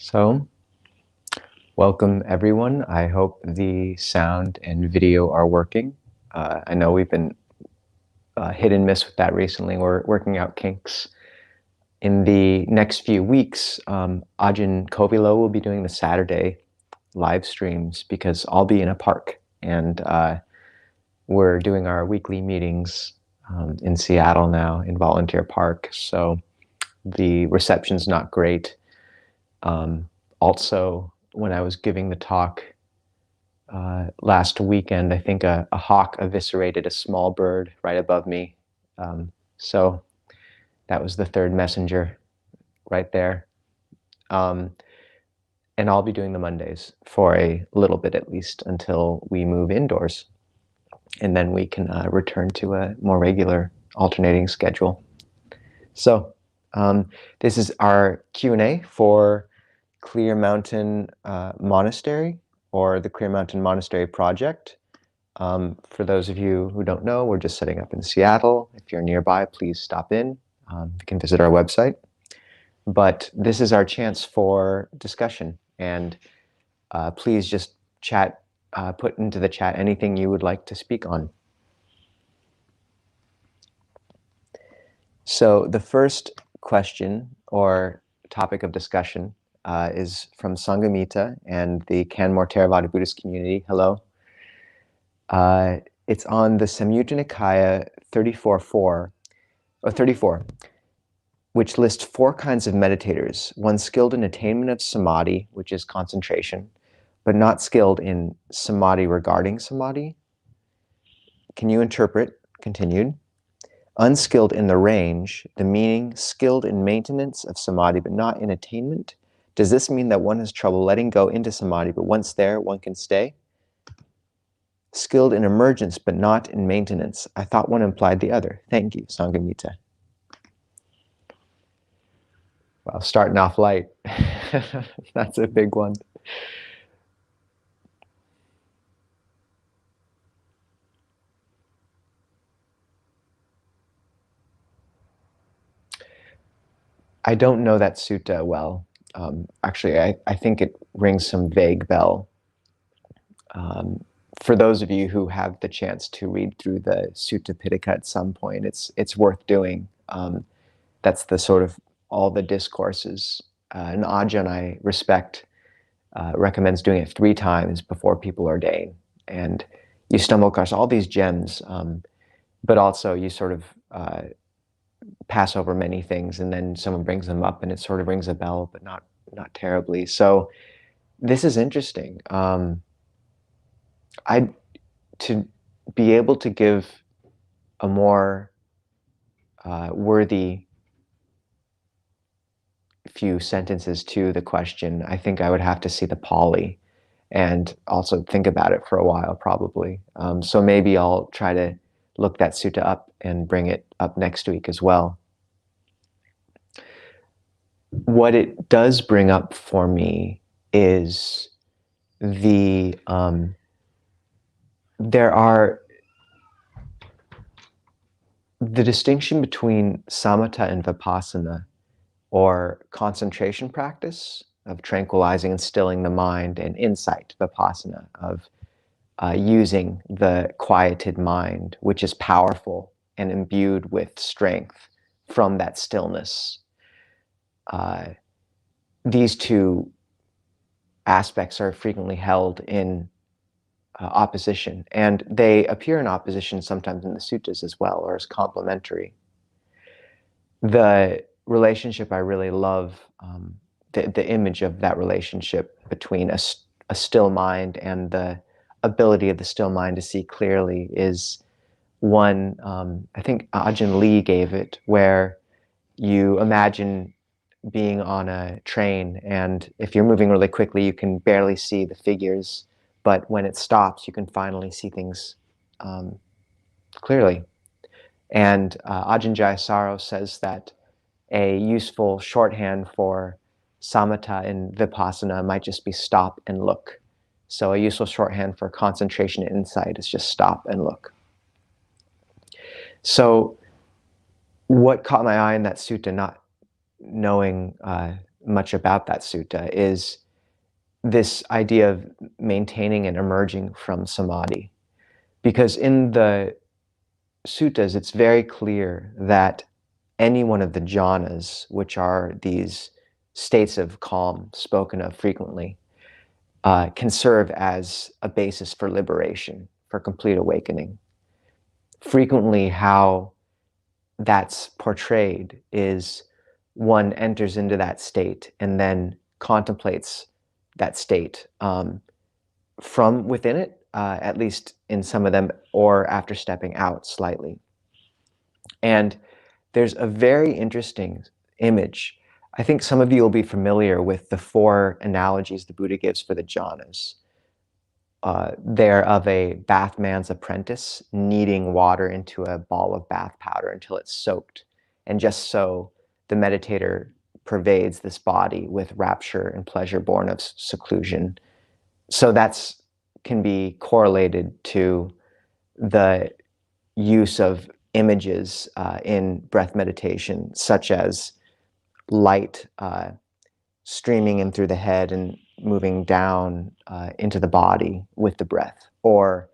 So, welcome everyone. I hope the sound and video are working. I know we've been hit and miss with that recently. We're working out kinks. In the next few weeks, Ajahn Nisabho will be doing the Saturday live streams because I'll be in a park, and we're doing our weekly meetings in Seattle now in Volunteer Park. So the reception's not great. Also, when I was giving the talk last weekend, I think a hawk eviscerated a small bird right above me. So that was the third messenger right there. And I'll be doing the Mondays for a little bit at least until we move indoors. And then we can return to a more regular alternating schedule. So this is our Q&A for Clear Mountain Monastery, or the Clear Mountain Monastery Project. For those of you who don't know, we're just setting up in Seattle. If you're nearby, please stop in. You can visit our website. But this is our chance for discussion. And please just chat, put into the chat anything you would like to speak on. So the first question or topic of discussion is from Sanghamita and the Canmore Theravada Buddhist community. Hello. It's on the Samyutta Nikaya 34, which lists 4 kinds of meditators: one skilled in attainment of samadhi, which is concentration, but not skilled in samadhi regarding samadhi. Can you interpret? Continued. Unskilled in the range, the meaning skilled in maintenance of samadhi, but not in attainment. Does this mean that one has trouble letting go into samadhi, but once there, one can stay? Skilled in emergence, but not in maintenance. I thought one implied the other. Thank you, Sanghamita. Well, starting off light. That's a big one. I don't know that sutta well. Actually, I think it rings some vague bell. For those of you who have the chance to read through the Sutta Pitaka at some point, it's worth doing. That's the sort of all the discourses. And Ajahn, I respect, recommends doing it 3 times before people ordain. And you stumble across all these gems, but also you sort of pass over many things, and then someone brings them up and it sort of rings a bell, but not terribly. So this is interesting. To be able to give a more worthy few sentences to the question, I think I would have to see the Pali and also think about it for a while, probably. So maybe I'll try to look that sutta up and bring it up next week as well. What it does bring up for me is the distinction between samatha and vipassana, or concentration practice of tranquilizing and stilling the mind, and insight, vipassana, of using the quieted mind, which is powerful and imbued with strength from that stillness. These 2 aspects are frequently held in opposition, and they appear in opposition sometimes in the suttas as well, or as complementary. The relationship I really love, the image of that relationship between a still mind and the ability of the still mind to see clearly, is one, I think Ajahn Lee gave it, where you imagine being on a train, and if you're moving really quickly, you can barely see the figures, but when it stops, you can finally see things clearly. And Ajahn Jayasaro says that a useful shorthand for samatha and vipassana might just be stop and look. So a useful shorthand for concentration and insight is just stop and look. So what caught my eye in that sutta, not knowing much about that sutta is this idea of maintaining and emerging from samadhi. Because in the suttas, it's very clear that any one of the jhanas, which are these states of calm spoken of frequently, can serve as a basis for liberation, for complete awakening. Frequently, how that's portrayed is one enters into that state and then contemplates that state from within it, at least in some of them, or after stepping out slightly. And there's a very interesting image. I think some of you will be familiar with the 4 analogies the Buddha gives for the jhanas. They're of a bathman's apprentice kneading water into a ball of bath powder until it's soaked. And just so the meditator pervades this body with rapture and pleasure born of seclusion. So that's can be correlated to the use of images in breath meditation, such as light streaming in through the head and moving down into the body with the breath, or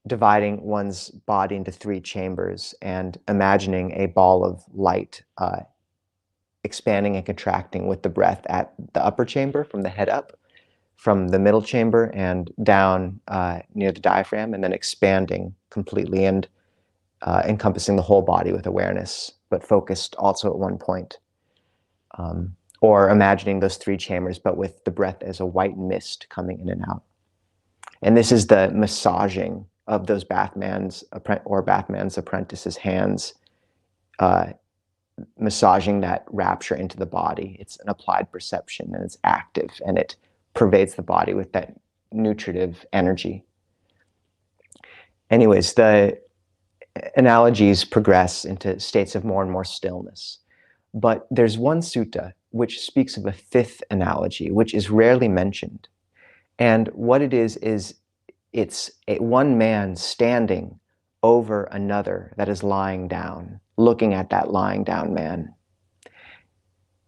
dividing one's body into 3 chambers and imagining a ball of light expanding and contracting with the breath at the upper chamber, from the head up, from the middle chamber and down near the diaphragm, and then expanding completely and encompassing the whole body with awareness, but focused also at one point. Or imagining those 3 chambers, but with the breath as a white mist coming in and out. And this is the massaging of those bathman's apprentice's hands, massaging that rapture into the body. It's an applied perception, and it's active, and it pervades the body with that nutritive energy. Anyways, the analogies progress into states of more and more stillness. But there's one sutta which speaks of a 5th analogy, which is rarely mentioned. And what it is it's one man standing over another that is lying down, looking at that lying down man.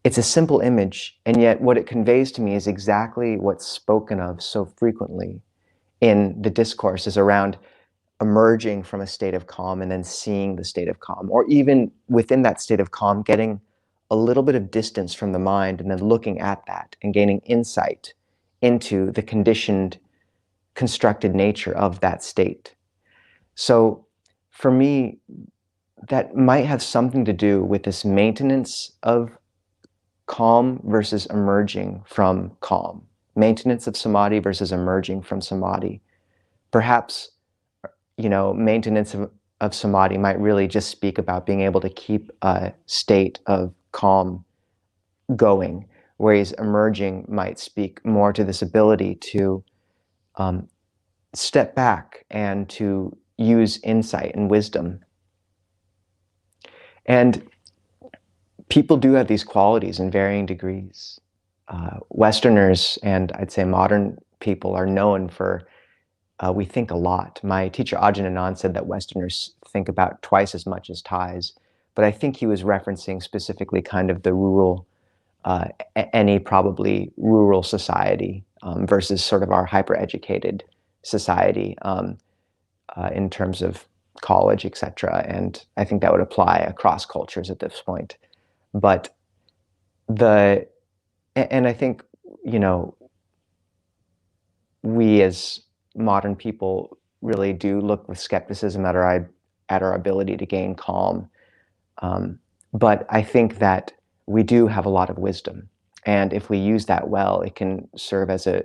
It's a simple image, and yet what it conveys to me is exactly what's spoken of so frequently in the discourses around emerging from a state of calm and then seeing the state of calm, or even within that state of calm, getting a little bit of distance from the mind and then looking at that and gaining insight into the conditioned, constructed nature of that state. So for me, that might have something to do with this maintenance of calm versus emerging from calm, maintenance of samadhi versus emerging from samadhi. Perhaps, maintenance of samadhi might really just speak about being able to keep a state of calm going, whereas emerging might speak more to this ability to step back and to use insight and wisdom. And people do have these qualities in varying degrees. Westerners, and I'd say modern people, are known for we think a lot. My teacher Ajahn Nisabho said that Westerners think about twice as much as Thais, but I think he was referencing specifically kind of the rural, any probably rural society versus sort of our hyper-educated society in terms of college, etc. And I think that would apply across cultures at this point. But and I think, we as modern people really do look with skepticism at our ability to gain calm. But I think that we do have a lot of wisdom. And if we use that well, it can serve as a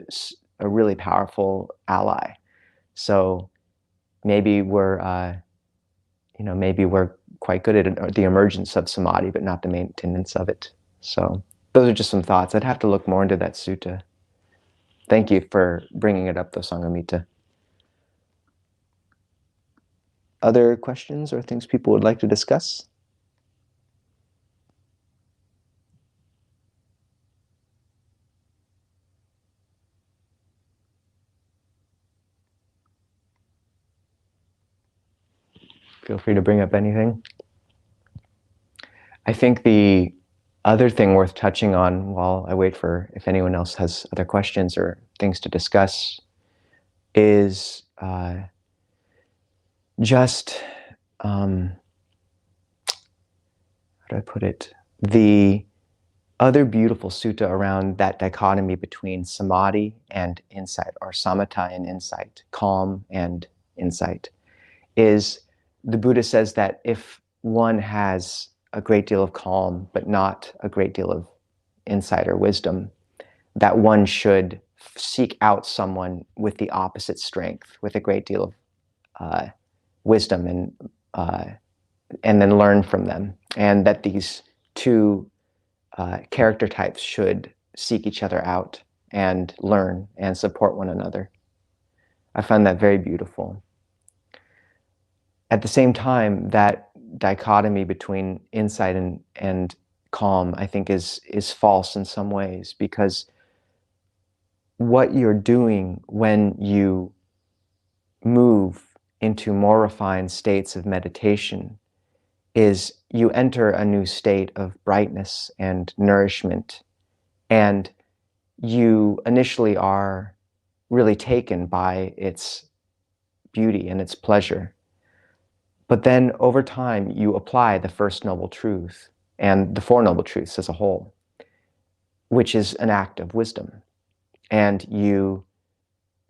really powerful ally. So maybe we're quite good at the emergence of samadhi, but not the maintenance of it. So those are just some thoughts. I'd have to look more into that sutta. Thank you for bringing it up, though, Sanghamitta. Other questions or things people would like to discuss? Feel free to bring up anything. I think the other thing worth touching on while I wait for if anyone else has other questions or things to discuss is just, how do I put it? The other beautiful sutta around that dichotomy between samadhi and insight, or samatha and insight, calm and insight, is the Buddha says that if one has a great deal of calm but not a great deal of insight or wisdom, that one should seek out someone with the opposite strength, with a great deal of wisdom, and then learn from them, and that these two character types should seek each other out and learn and support one another. I find that very beautiful. At the same time, that dichotomy between insight and calm, I think, is false in some ways, because what you're doing when you move into more refined states of meditation is you enter a new state of brightness and nourishment, and you initially are really taken by its beauty and its pleasure. But then over time, you apply the First Noble Truth and the Four Noble Truths as a whole, which is an act of wisdom. And you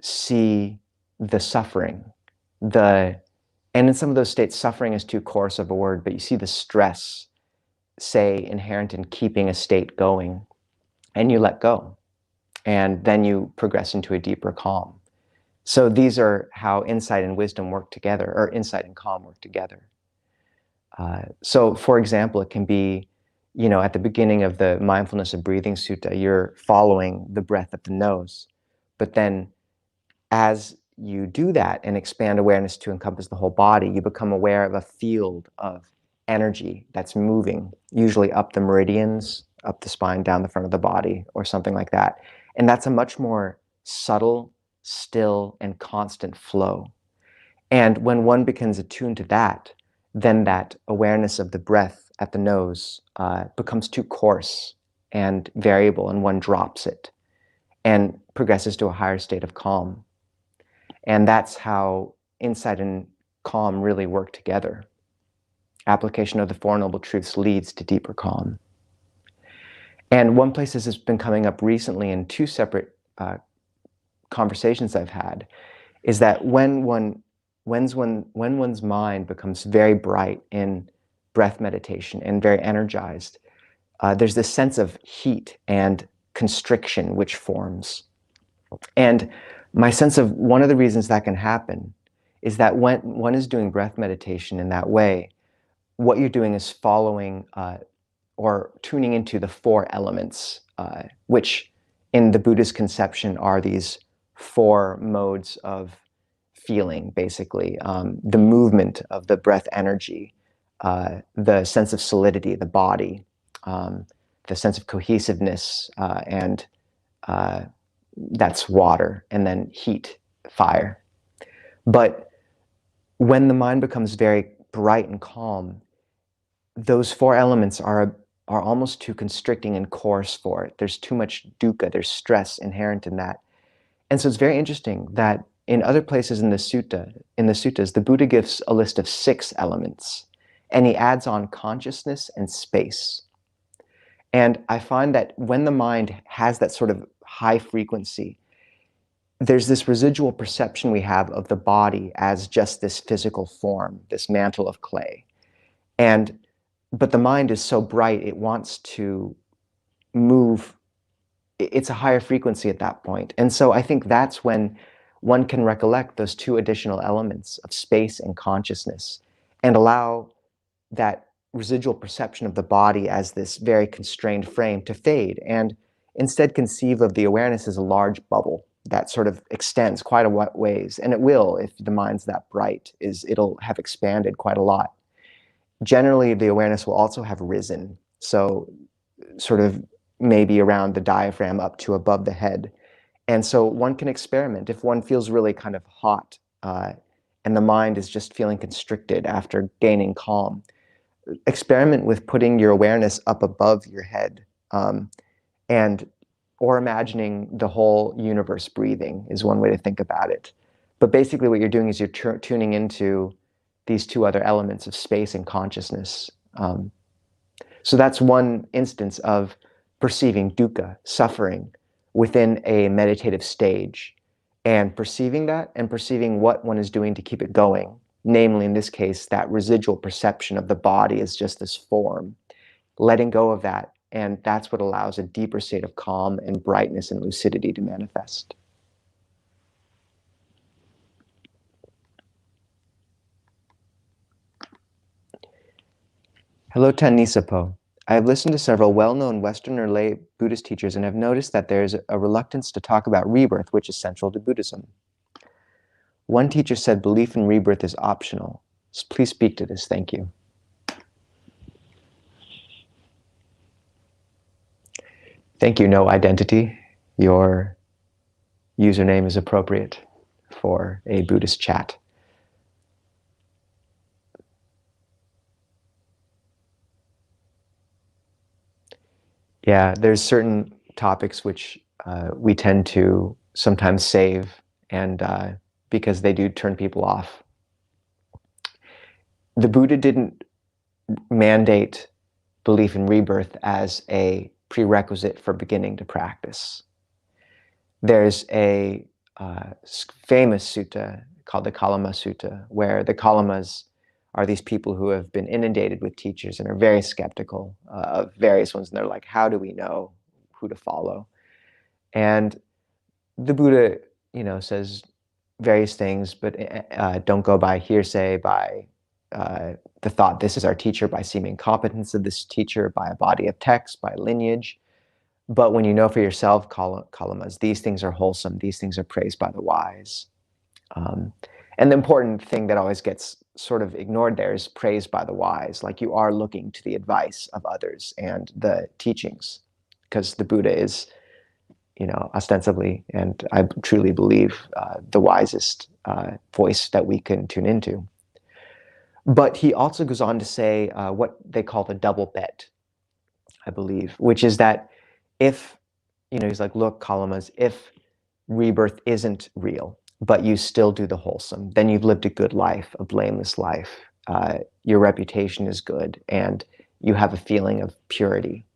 see the suffering, and in some of those states, suffering is too coarse of a word, but you see the stress, say, inherent in keeping a state going, and you let go. And then you progress into a deeper calm. So these are how insight and wisdom work together, or insight and calm work together. So, for example, it can be, at the beginning of the Mindfulness of Breathing Sutta, you're following the breath at the nose. But then as you do that and expand awareness to encompass the whole body, you become aware of a field of energy that's moving, usually up the meridians, up the spine, down the front of the body, or something like that. And that's a much more subtle, still, and constant flow. And when one becomes attuned to that, then that awareness of the breath at the nose becomes too coarse and variable, and one drops it and progresses to a higher state of calm. And that's how insight and calm really work together. Application of the Four Noble Truths leads to deeper calm. And one place this has been coming up recently in two separate conversations I've had is that when one's mind becomes very bright in breath meditation and very energized, there's this sense of heat and constriction which forms. And my sense of one of the reasons that can happen is that when one is doing breath meditation in that way, what you're doing is following or tuning into the four elements, which in the Buddhist conception are these four modes of feeling, basically. The movement of the breath energy, the sense of solidity, the body, the sense of cohesiveness, and that's water, and then heat, fire. But when the mind becomes very bright and calm, those four elements are almost too constricting and coarse for it. There's too much dukkha, there's stress inherent in that. And so it's very interesting that in other places in the suttas, the Buddha gives a list of 6 elements, and he adds on consciousness and space. And I find that when the mind has that sort of high frequency, there's this residual perception we have of the body as just this physical form, this mantle of clay. But the mind is so bright, it wants to move. It's a higher frequency at that point. And so I think that's when one can recollect those 2 additional elements of space and consciousness and allow that residual perception of the body as this very constrained frame to fade, and instead conceive of the awareness as a large bubble that sort of extends quite a ways. And it will, if the mind's that bright, it'll have expanded quite a lot. Generally, the awareness will also have risen, so sort of maybe around the diaphragm up to above the head. And so one can experiment. If one feels really kind of hot and the mind is just feeling constricted after gaining calm, experiment with putting your awareness up above your head, or imagining the whole universe breathing is one way to think about it. But basically what you're doing is you're tuning into these two other elements of space and consciousness. So that's one instance of perceiving dukkha, suffering, within a meditative stage, and perceiving that and perceiving what one is doing to keep it going. Namely, in this case, that residual perception of the body as just this form, letting go of that. And that's what allows a deeper state of calm and brightness and lucidity to manifest. Hello, Ajahn Nisabho. I have listened to several well-known Western or lay Buddhist teachers and have noticed that there is a reluctance to talk about rebirth, which is central to Buddhism. One teacher said belief in rebirth is optional. Please speak to this. Thank you. Thank you, no identity. Your username is appropriate for a Buddhist chat. Yeah, there's certain topics which we tend to sometimes save, and because they do turn people off. The Buddha didn't mandate belief in rebirth as a prerequisite for beginning to practice. There's a famous sutta called the Kalama Sutta, where the Kalamas are these people who have been inundated with teachers and are very skeptical of various ones. And they're like, how do we know who to follow? And the Buddha, says various things, but don't go by hearsay, by the thought this is our teacher, by seeming competence of this teacher, by a body of text, by lineage. But when you know for yourself, Kalamas, these things are wholesome, these things are praised by the wise. And the important thing that always gets sort of ignored there is praised by the wise. Like, you are looking to the advice of others and the teachings, because the Buddha is, ostensibly, and I truly believe, the wisest voice that we can tune into. But he also goes on to say what they call the double bet, I believe, which is that if, he's like, look, Kalamas, if rebirth isn't real, but you still do the wholesome, then you've lived a good life, a blameless life. Your reputation is good, and you have a feeling of purity.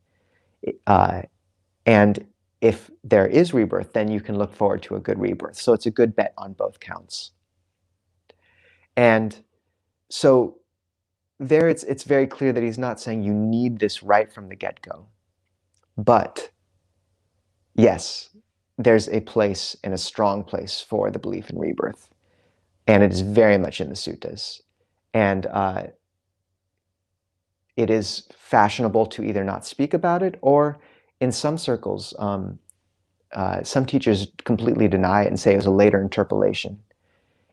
And if there is rebirth, then you can look forward to a good rebirth. So it's a good bet on both counts. And so there it's very clear that he's not saying you need this right from the get-go. But yes, there's a place, and a strong place, for the belief in rebirth. And it is very much in the suttas. And it is fashionable to either not speak about it, or in some circles, some teachers completely deny it and say it was a later interpolation.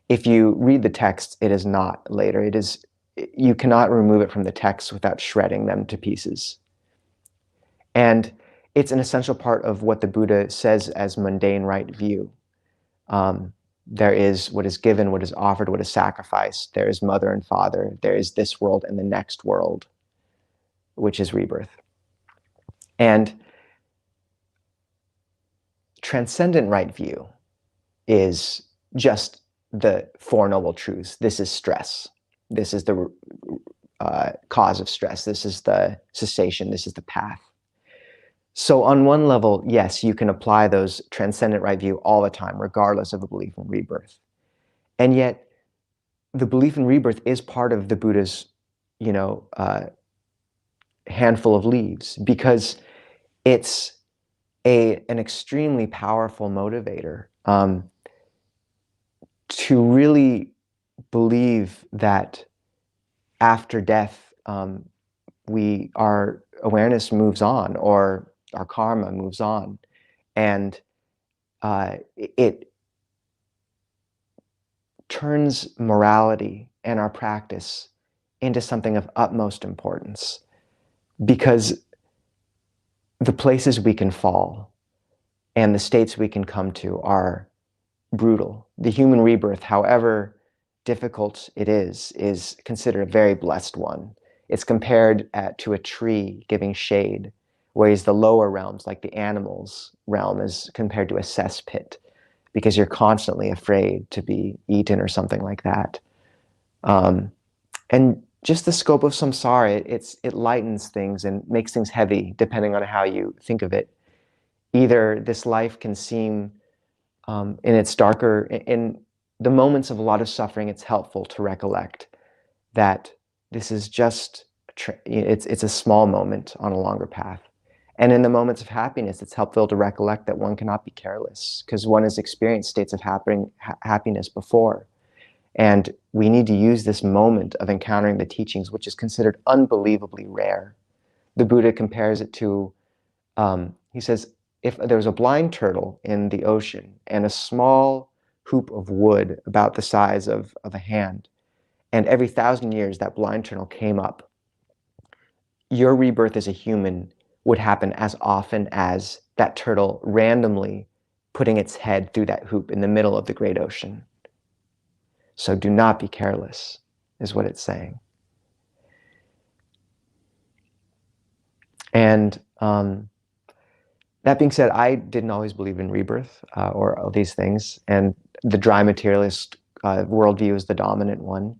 If you read the text, it is not later. It is, you cannot remove it from the text without shredding them to pieces. And it's an essential part of what the Buddha says as mundane right view. There is what is given, what is offered, what is sacrificed. There is mother and father. There is this world and the next world, which is rebirth. And transcendent right view is just the Four Noble Truths. This is stress. This is the cause of stress. This is the cessation. This is the path. So on one level, yes, you can apply those transcendent right view all the time, regardless of a belief in rebirth. And yet, the belief in rebirth is part of the Buddha's, handful of leaves, because it's an extremely powerful motivator to really believe that after death, our awareness moves on, or our karma moves on, and it turns morality and our practice into something of utmost importance, because the places we can fall and the states we can come to are brutal. The human rebirth, however difficult it is considered a very blessed one. It's compared to a tree giving shade, whereas the lower realms, like the animals realm, is compared to a cesspit, because you're constantly afraid to be eaten or something like that. And just the scope of samsara, it lightens things and makes things heavy depending on how you think of it. Either this life can seem, in its darker, in the moments of a lot of suffering, it's helpful to recollect that this is just, it's a small moment on a longer path. And in the moments of happiness, it's helpful to recollect that one cannot be careless, because one has experienced states of happiness before. And we need to use this moment of encountering the teachings, which is considered unbelievably rare. The Buddha compares it to, he says, if there was a blind turtle in the ocean and a small hoop of wood about the size of a hand, and every 1,000 years that blind turtle came up, your rebirth as a human would happen as often as that turtle randomly putting its head through that hoop in the middle of the great ocean. So do not be careless, is what it's saying. And that being said, I didn't always believe in rebirth or all these things, and the dry materialist worldview is the dominant one.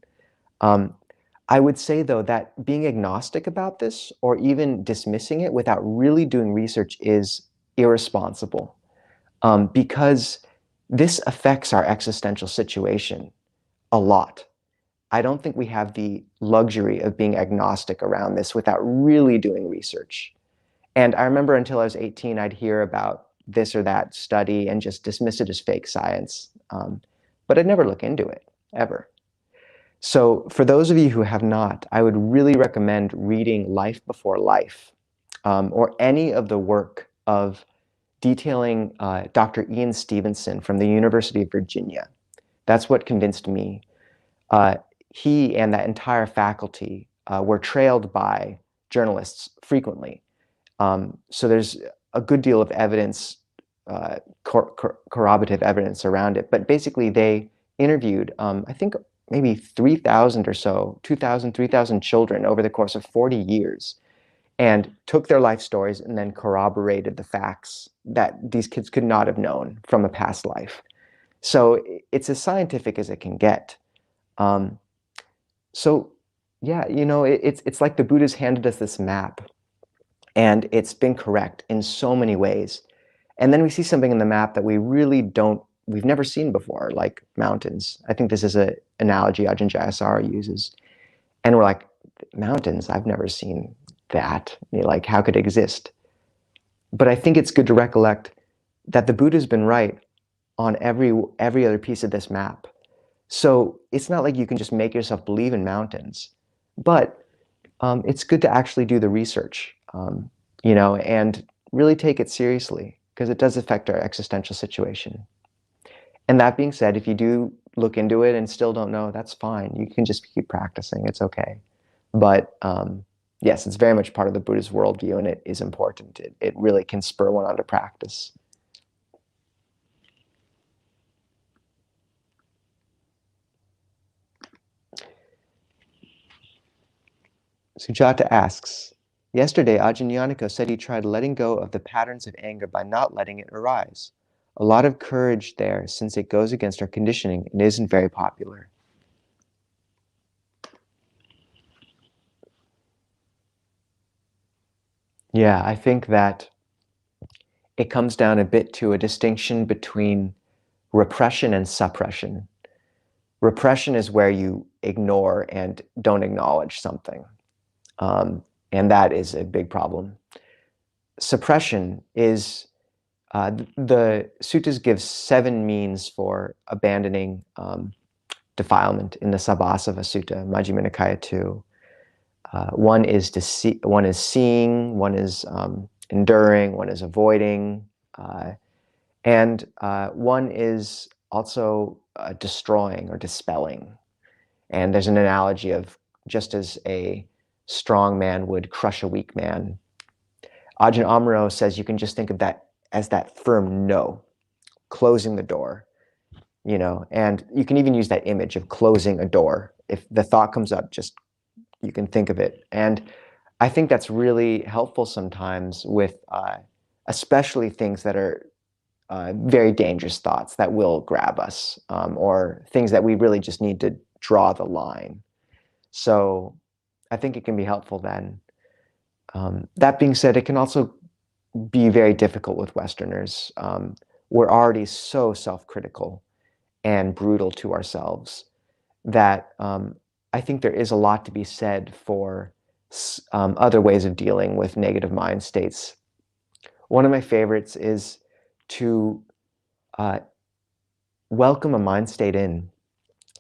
I would say, though, that being agnostic about this, or even dismissing it without really doing research, is irresponsible, because this affects our existential situation a lot. I don't think we have the luxury of being agnostic around this without really doing research. And I remember until I was 18, I'd hear about this or that study and just dismiss it as fake science. But I'd never look into it, ever. So for those of you who have not, I would really recommend reading Life Before Life, or any of the work of detailing Dr. Ian Stevenson from the University of Virginia. That's what convinced me. He and that entire faculty were trailed by journalists frequently. So there's a good deal of evidence, corroborative evidence around it. But basically they interviewed, I think, maybe 3,000 or so, 2,000, 3,000 children over the course of 40 years, and took their life stories and then corroborated the facts that these kids could not have known from a past life. So it's as scientific as it can get. So yeah, it's like the Buddha's handed us this map, and it's been correct in so many ways. And then we see something in the map that we've never seen before, like mountains. I think this is an analogy Ajahn Nisabho uses. And we're like, mountains, I've never seen that. Like, how could it exist? But I think it's good to recollect that the Buddha's been right on every other piece of this map. So it's not like you can just make yourself believe in mountains, but it's good to actually do the research, and really take it seriously, because it does affect our existential situation. And that being said, if you do look into it and still don't know, that's fine. You can just keep practicing. It's okay. But yes, it's very much part of the Buddha's worldview, and it is important. It really can spur one on to practice. Sujata asks, yesterday Ajahn Yaniko said he tried letting go of the patterns of anger by not letting it arise. A lot of courage there, since it goes against our conditioning and isn't very popular. Yeah, I think that it comes down a bit to a distinction between repression and suppression. Repression is where you ignore and don't acknowledge something. And that is a big problem. Suppression is, the suttas give 7 means for abandoning defilement in the Sabbasava Sutta, Majjhima Nikaya 2. One is seeing, one is enduring, one is avoiding, and one is also destroying or dispelling. And there's an analogy of, just as a strong man would crush a weak man, Ajahn Amaro says you can just think of that as that firm no, closing the door, and you can even use that image of closing a door. If the thought comes up, just you can think of it. And I think that's really helpful sometimes with especially things that are very dangerous thoughts that will grab us, or things that we really just need to draw the line. So I think it can be helpful then. That being said, it can also be very difficult with Westerners. We're already so self-critical and brutal to ourselves that I think there is a lot to be said for other ways of dealing with negative mind states. One of my favorites is to welcome a mind state in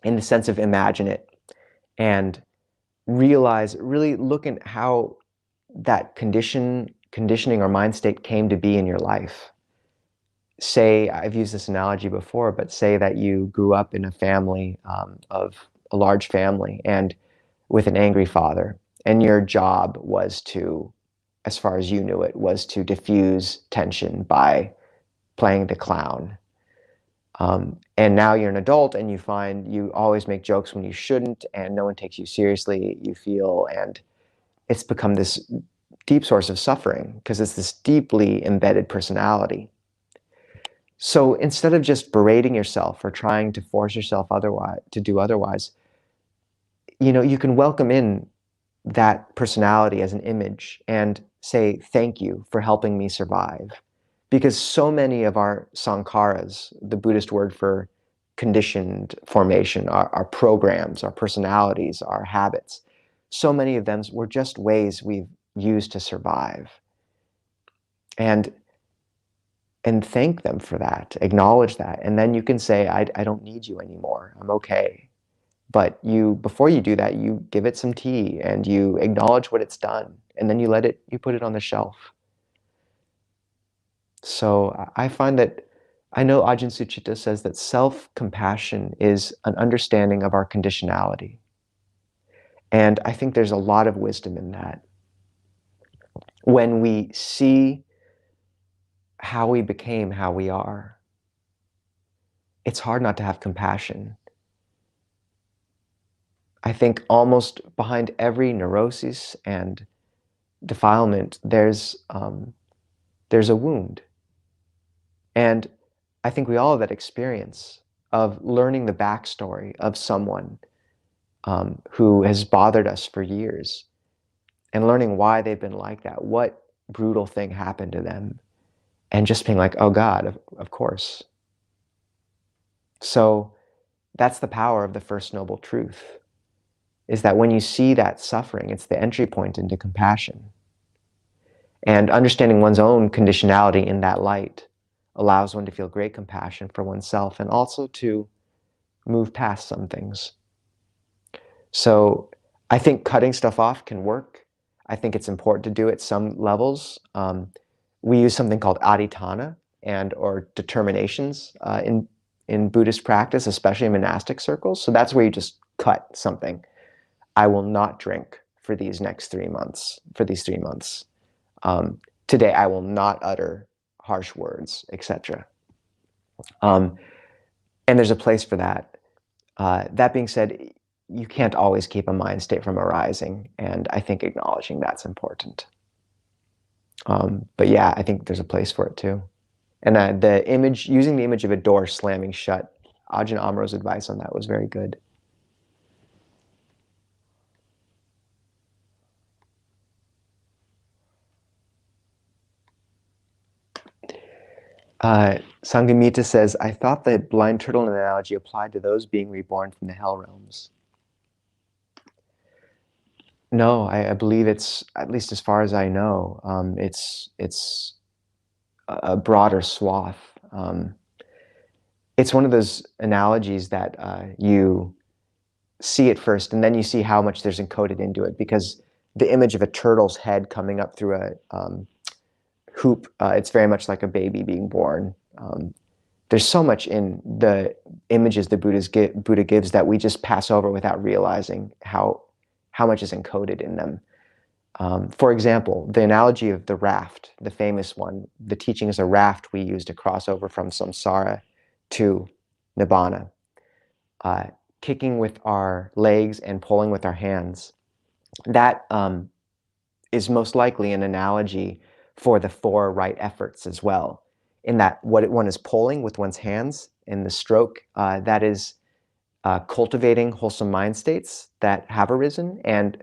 the sense of imagine it, and realize, really look at how that conditioning or mind state came to be in your life. Say, I've used this analogy before, but say that you grew up in a family of a large family and with an angry father, and your job was to, as far as you knew it, was to diffuse tension by playing the clown. And now you're an adult and you find you always make jokes when you shouldn't, and no one takes you seriously, you feel, and it's become this deep source of suffering because it's this deeply embedded personality. So instead of just berating yourself or trying to force yourself otherwise to do otherwise, you can welcome in that personality as an image and say, thank you for helping me survive. Because so many of our sankharas, the Buddhist word for conditioned formation, our programs, our personalities, our habits, so many of them were just ways we've used to survive. And thank them for that, acknowledge that. And then you can say, I don't need you anymore, I'm okay. But before you do that, you give it some tea and you acknowledge what it's done. And then you put it on the shelf. So I find that, I know Ajahn Sucitto says that self-compassion is an understanding of our conditionality. And I think there's a lot of wisdom in that. When we see how we became how we are, it's hard not to have compassion. I think almost behind every neurosis and defilement, there's a wound. And I think we all have that experience of learning the backstory of someone who has bothered us for years, and learning why they've been like that, what brutal thing happened to them, and just being like, oh God, of course. So that's the power of the First Noble Truth, is that when you see that suffering, it's the entry point into compassion. And understanding one's own conditionality in that light allows one to feel great compassion for oneself, and also to move past some things. So I think cutting stuff off can work. I think it's important to do at some levels. We use something called adhitthana or determinations in Buddhist practice, especially in monastic circles. So that's where you just cut something. I will not drink for these next 3 months, Today I will not utter harsh words, etc. And there's a place for that. That being said, you can't always keep a mind state from arising, and I think acknowledging that's important. But yeah, I think there's a place for it too. And using the image of a door slamming shut, Ajahn Amro's advice on that was very good. Sangamita says, I thought the blind turtle analogy applied to those being reborn from the hell realms. No, I believe it's, at least as far as I know, it's a broader swath. It's one of those analogies that you see it first, and then you see how much there's encoded into it, because the image of a turtle's head coming up through a hoop, it's very much like a baby being born. There's so much in the images the Buddha gives that we just pass over without realizing how much is encoded in them. For example, the analogy of the raft, the famous one, the teaching is a raft we use to cross over from samsara to nibbana. Kicking with our legs and pulling with our hands. that is most likely an analogy for the 4 right efforts as well, in that what one is pulling with one's hands in the stroke, that is cultivating wholesome mind states that have arisen, and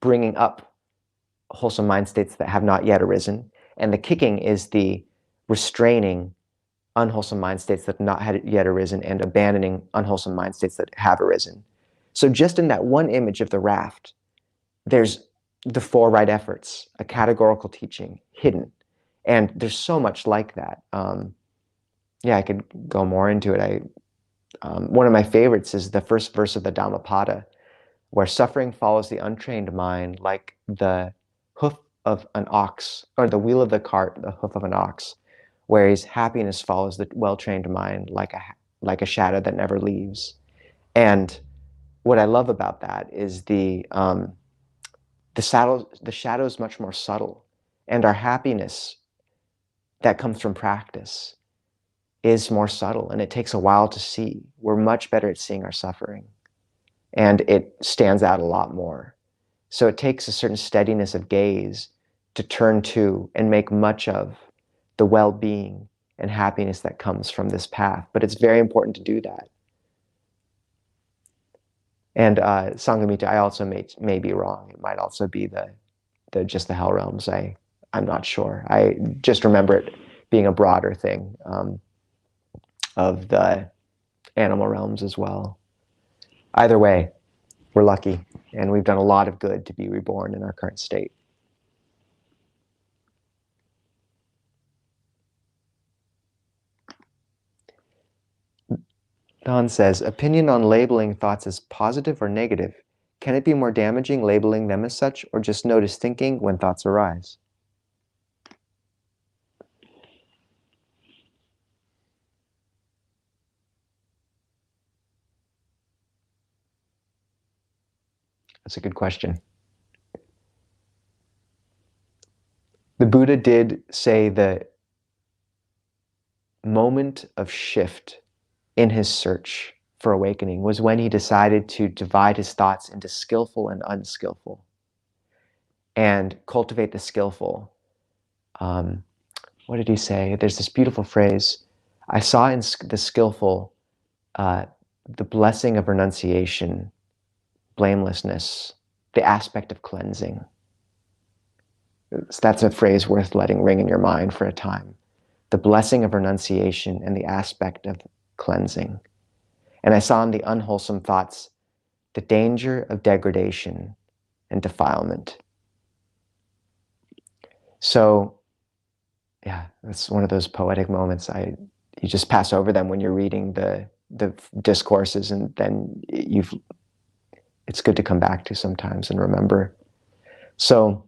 bringing up wholesome mind states that have not yet arisen. And the kicking is the restraining unwholesome mind states that have not yet arisen and abandoning unwholesome mind states that have arisen. So just in that one image of the raft, there's the 4 right efforts, a categorical teaching hidden. And there's so much like that. Yeah, I could go more into it. One of my favorites is the first verse of the Dhammapada, where suffering follows the untrained mind like the hoof of an ox, or the wheel of the cart, the hoof of an ox, whereas happiness follows the well-trained mind like a shadow that never leaves. And what I love about that is the shadow is much more subtle, and our happiness that comes from practice is more subtle, and it takes a while to see. We're much better at seeing our suffering, and it stands out a lot more. So it takes a certain steadiness of gaze to turn to and make much of the well-being and happiness that comes from this path. But it's very important to do that. And Sanghamitra, I also may be wrong. It might also be just the hell realms. I'm not sure. I just remember it being a broader thing of the animal realms as well. Either way, we're lucky, and we've done a lot of good to be reborn in our current state. Don says, opinion on labeling thoughts as positive or negative. Can it be more damaging labeling them as such, or just notice thinking when thoughts arise? That's a good question. The Buddha did say the moment of shift in his search for awakening was when he decided to divide his thoughts into skillful and unskillful and cultivate the skillful. What did he say? There's this beautiful phrase. I saw in the skillful the blessing of renunciation, blamelessness, the aspect of cleansing. So that's a phrase worth letting ring in your mind for a time. The blessing of renunciation and the aspect of cleansing. And I saw in the unwholesome thoughts the danger of degradation and defilement. So, yeah, that's one of those poetic moments. You just pass over them when you're reading the discourses, and then it's good to come back to sometimes and remember. So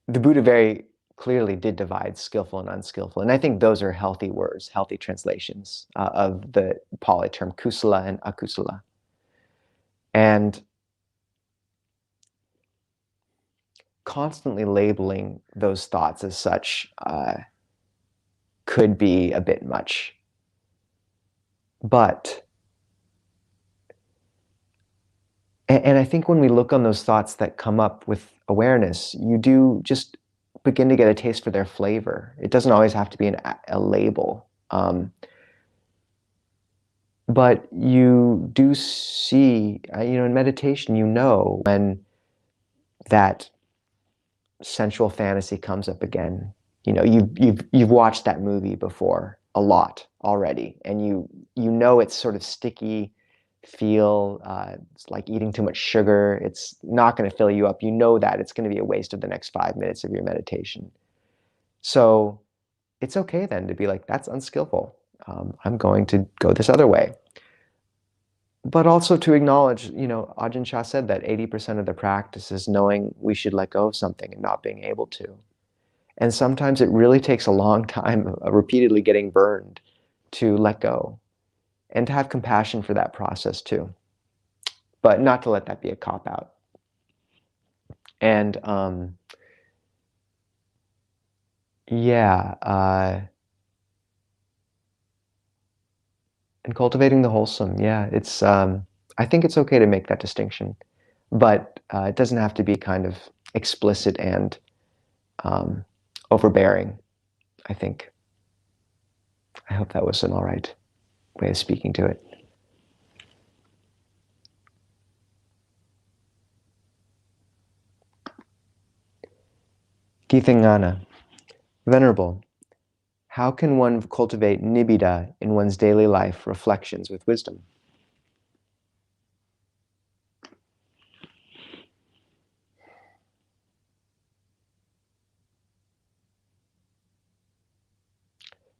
the Buddha very clearly did divide skillful and unskillful. And I think those are healthy words, healthy translations of the Pali term kusala and akusala. And constantly labeling those thoughts as such could be a bit much. But, and I think when we look on those thoughts that come up with awareness, you do just begin to get a taste for their flavor. It doesn't always have to be a label. But you do see, in meditation, when that sensual fantasy comes up again. You've watched that movie before a lot already, and you know it's sort of sticky feel. It's like eating too much sugar. It's not going to fill you up. You know that it's going to be a waste of the next 5 minutes of your meditation. So it's okay then to be like, that's unskillful. I'm going to go this other way. But also to acknowledge, Ajahn Chah said that 80% of the practice is knowing we should let go of something and not being able to. And sometimes it really takes a long time of repeatedly getting burned to let go, and to have compassion for that process too. But not to let that be a cop-out. And and cultivating the wholesome, it's I think it's okay to make that distinction. But it doesn't have to be kind of explicit and overbearing, I think. I hope that was an all right way of speaking to it. Githangana. Venerable, how can one cultivate nibida in one's daily life reflections with wisdom?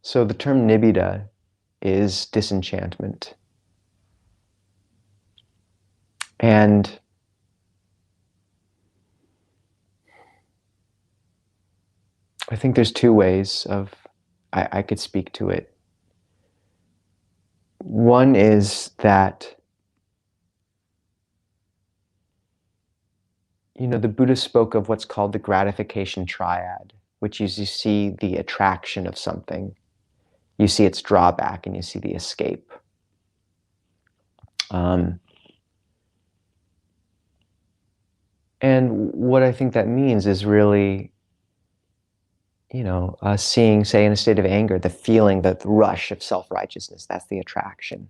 So the term nibida is disenchantment. And I think there's two ways of I could speak to it. One is that, the Buddha spoke of what's called the gratification triad, which is you see the attraction of something, you see its drawback, and you see the escape. And what I think that means is really, seeing, say, in a state of anger, the feeling, the rush of self-righteousness, that's the attraction.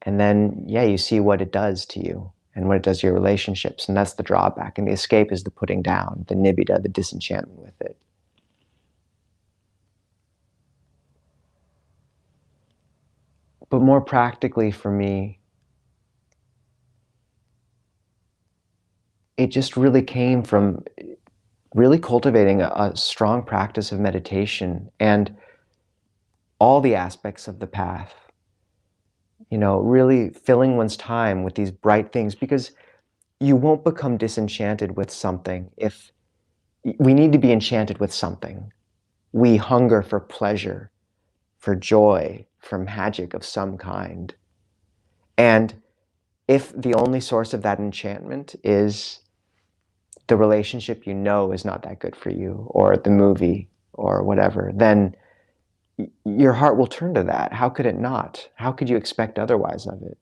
And then, you see what it does to you and what it does to your relationships, and that's the drawback. And the escape is the putting down, the nibida, the disenchantment with it. But more practically for me, it just really came from really cultivating a strong practice of meditation and all the aspects of the path. Really filling one's time with these bright things, because you won't become disenchanted with something if we need to be enchanted with something. We hunger for pleasure, for joy, for magic of some kind. And if the only source of that enchantment is the relationship is not that good for you, or the movie, or whatever, then your heart will turn to that. How could it not? How could you expect otherwise of it?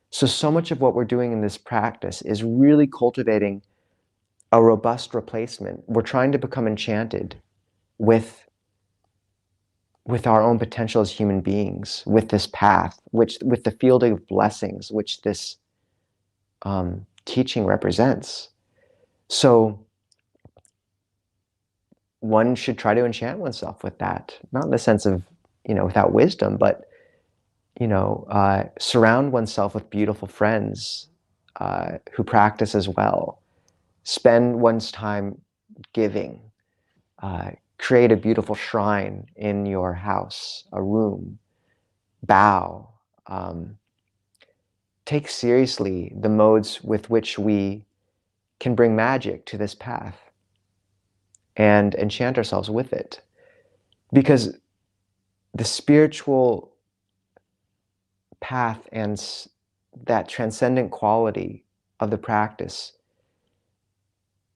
So much of what we're doing in this practice is really cultivating a robust replacement. We're trying to become enchanted with our own potential as human beings, with this path, with the field of blessings, which this teaching represents. So one should try to enchant oneself with that, not in the sense of, without wisdom, but, surround oneself with beautiful friends who practice as well. Spend one's time giving. Create a beautiful shrine in your house, a room. Bow. Take seriously the modes with which we can bring magic to this path and enchant ourselves with it. Because the spiritual path and that transcendent quality of the practice,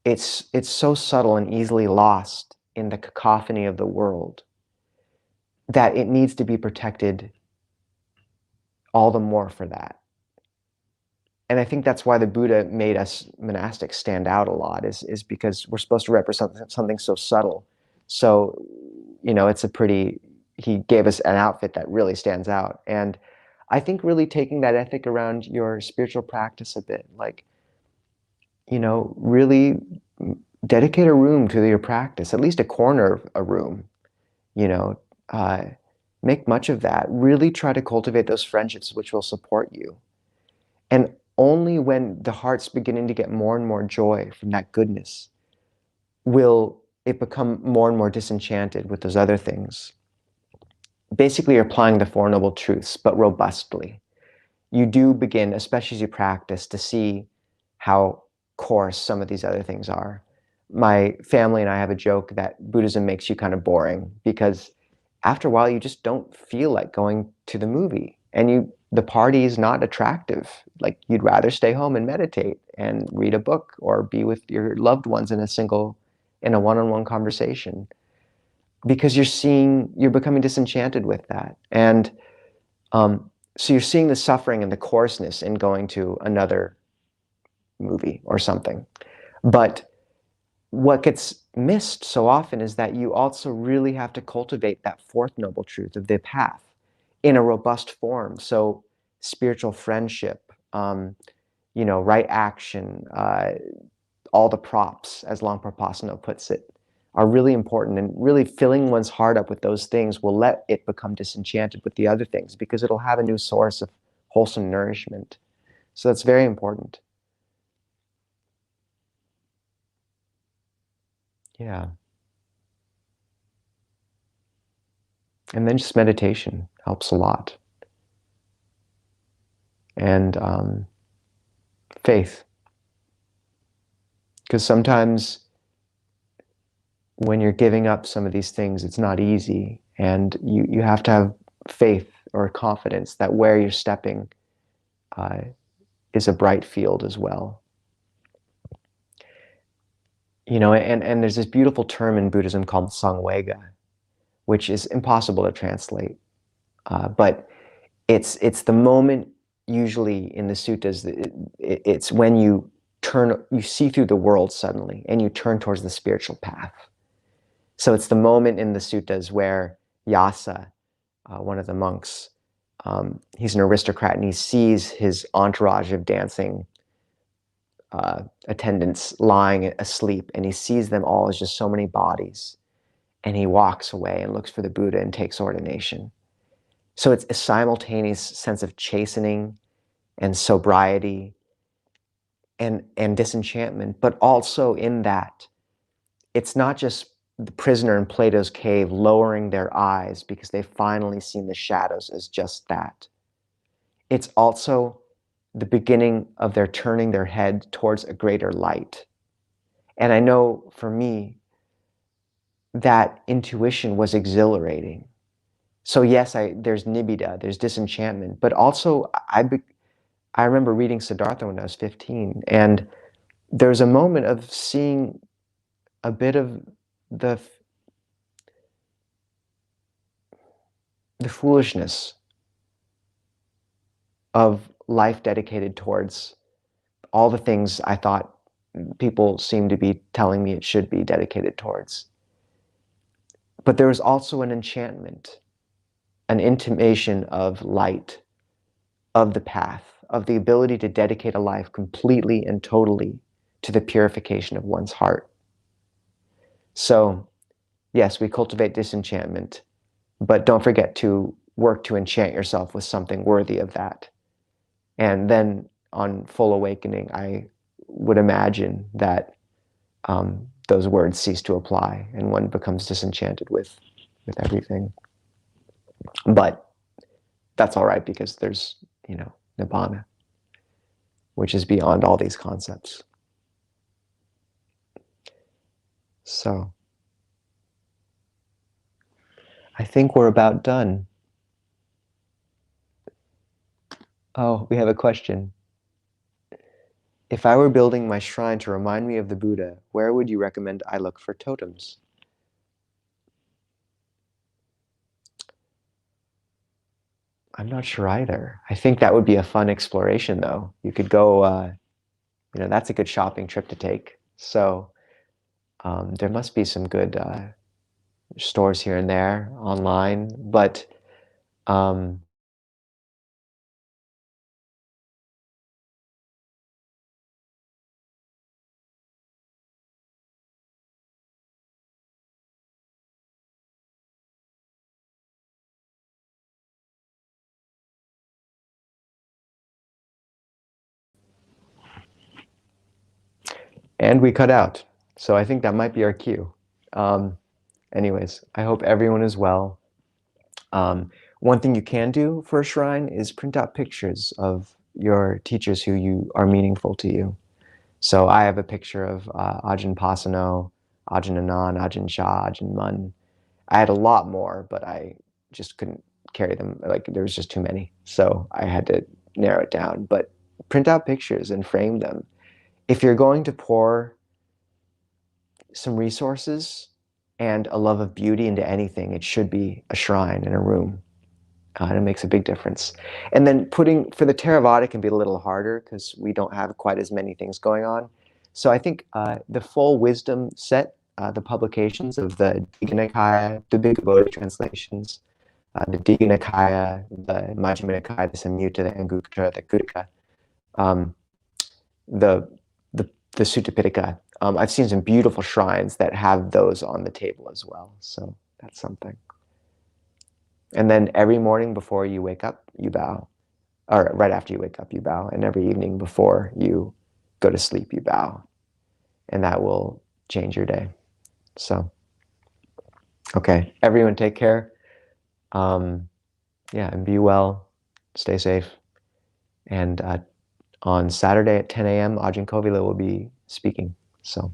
it's so subtle and easily lost in the cacophony of the world that it needs to be protected all the more for that. And I think that's why the Buddha made us monastics stand out a lot, is because we're supposed to represent something so subtle. So, he gave us an outfit that really stands out. And I think really taking that ethic around your spiritual practice a bit, like, really dedicate a room to your practice, at least a corner of a room, make much of that. Really try to cultivate those friendships which will support you. And only when the heart's beginning to get more and more joy from that goodness will it become more and more disenchanted with those other things. Basically, you're applying the Four Noble Truths, but robustly. You do begin, especially as you practice, to see how coarse some of these other things are. My family and I have a joke that Buddhism makes you kind of boring, because after a while you just don't feel like going to the movie, and the party is not attractive. Like, you'd rather stay home and meditate and read a book or be with your loved ones in a one-on-one conversation, because you're becoming disenchanted with that. And so you're seeing the suffering and the coarseness in going to another movie or something. But what gets missed so often is that you also really have to cultivate that fourth noble truth of the path in a robust form. So spiritual friendship, right action, all the props, as Longpa Pasano puts it, are really important. And really filling one's heart up with those things will let it become disenchanted with the other things, because it'll have a new source of wholesome nourishment. So that's very important. Yeah. And then just meditation helps a lot. And faith. Because sometimes when you're giving up some of these things, it's not easy. And you have to have faith or confidence that where you're stepping is a bright field as well. And there's this beautiful term in Buddhism called sangwega, which is impossible to translate. But it's the moment, usually in the suttas, it's when you see through the world suddenly, and you turn towards the spiritual path. So it's the moment in the suttas where Yasa, one of the monks, he's an aristocrat, and he sees his entourage of dancing attendants lying asleep, and he sees them all as just so many bodies, and he walks away and looks for the Buddha and takes ordination. So it's a simultaneous sense of chastening and sobriety and disenchantment, but also in that it's not just the prisoner in Plato's cave lowering their eyes because they've finally seen the shadows as just that. It's also the beginning of their turning their head towards a greater light. And I know for me, that intuition was exhilarating. So yes, there's nibida, there's disenchantment, but also I remember reading Siddhartha when I was 15, and there's a moment of seeing a bit of the foolishness of life dedicated towards all the things I thought people seemed to be telling me it should be dedicated towards. But there was also an enchantment, an intimation of light, of the path, of the ability to dedicate a life completely and totally to the purification of one's heart. So, yes, we cultivate disenchantment, but don't forget to work to enchant yourself with something worthy of that. And then on full awakening, I would imagine that those words cease to apply and one becomes disenchanted with everything. But that's all right, because there's, nibbana, which is beyond all these concepts. So I think we're about done. Oh, we have a question. If I were building my shrine to remind me of the Buddha, where would you recommend I look for totems? I'm not sure either. I think that would be a fun exploration, though. You could go, that's a good shopping trip to take. So there must be some good stores here and there online, but um, and we cut out. So I think that might be our cue. Anyways, I hope everyone is well. One thing you can do for a shrine is print out pictures of your teachers who you are meaningful to you. So I have a picture of Ajahn Pasano, Ajahn Anan, Ajahn Chah, Ajahn Mun. I had a lot more, but I just couldn't carry them. Like, there was just too many. So I had to narrow it down. But print out pictures and frame them. If you're going to pour some resources and a love of beauty into anything, it should be a shrine in a room. It makes a big difference. And then putting, for the Theravada, it can be a little harder because we don't have quite as many things going on. So I think the full wisdom set, the publications of the Digha Nikaya, the Big Bodhi translations, the Digha Nikaya, the Majjhima Nikaya, the Samyutta, the Anguttara, the Guttaka, the the Sutta Pitaka. I've seen some beautiful shrines that have those on the table as well. So that's something. And then every morning before you wake up, you bow. Or right after you wake up, you bow. And every evening before you go to sleep, you bow. And that will change your day. So, okay, everyone take care. Yeah, and be well. Stay safe. And on Saturday at 10 a.m., Ajahn Kovila will be speaking. So